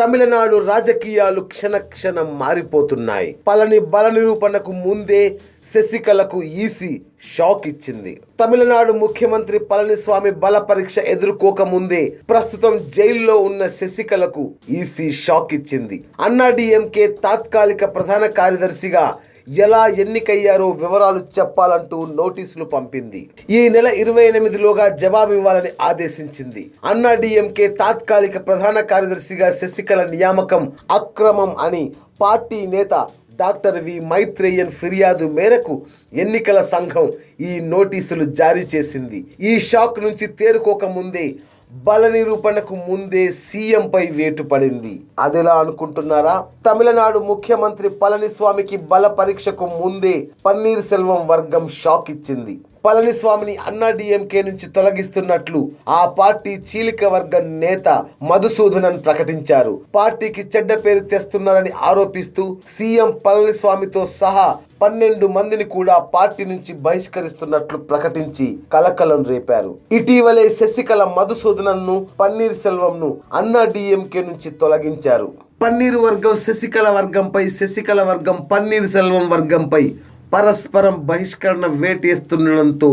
తమిళనాడు రాజకీయాలు క్షణక్షణం మారిపోతున్నాయి. పళని బల నిరూపణకు ముందే శశికళకు ఈసీ షాక్ ఇచ్చింది. తమిళనాడు ముఖ్యమంత్రి పళనిస్వామి బల పరీక్ష ఎదుర్కోకముందే ప్రస్తుతం జైల్లో ఉన్న శశికళకు ఈసీ షాక్ ఇచ్చింది. అన్నాడీఎంకే తాత్కాలిక ప్రధాన కార్యదర్శిగా ఎలా ఎన్నికయ్యారో వివరాలు చెప్పాలంటూ నోటీసులు పంపింది. ఈ నెల 28లోగా జవాబు ఇవ్వాలని ఆదేశించింది. అన్నాడీఎంకే తాత్కాలిక ప్రధాన కార్యదర్శిగా శశికళ నియామకం అక్రమం అని పార్టీ నేత డాక్టర్ వి మైత్రేయన్ ఫిర్యాదు మేరకు ఎన్నికల సంఘం ఈ నోటీసులు జారీ చేసింది. ఈ షాక్ నుంచి తేరుకోకముందే బల నిరూపణకు ముందే సీఎంపై వేటు పడింది. అదెలా అనుకుంటున్నారా? తమిళనాడు ముఖ్యమంత్రి పళనిస్వామికి బల పరీక్షకు ముందే పన్నీర్ సెల్వం వర్గం షాక్ ఇచ్చింది. పళనిస్వామిని అన్నాడీఎంకే నుంచి తొలగిస్తున్నట్లు ఆ పార్టీ చీలిక వర్గం నేత మధుసూదనన్ ప్రకటించారు. పార్టీకి చెడ్డ పేరు తెస్తున్నారని ఆరోపిస్తూ సీఎం పళనిస్వామితో సహా 12 మందిని కూడా పార్టీ నుంచి బహిష్కరిస్తున్నట్లు ప్రకటించి కలకలం రేపారు. ఇటీవలే శశికళ మధుసూదనన్ను పన్నీర్ సెల్వంను అన్నాడీఎంకే నుంచి తొలగించారు. పన్నీర్ వర్గం శశికళ వర్గంపై, శశికళ వర్గం పన్నీర్ సెల్వం వర్గంపై పరస్పరం బహిష్కరణ వేటేస్తుండడంతో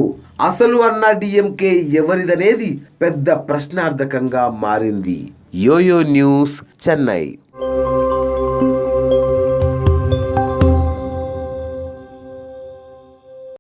అసలు అన్నాడీఎంకే ఎవరిదనేది పెద్ద ప్రశ్నార్థకంగా మారింది. YoYo News, Chennai.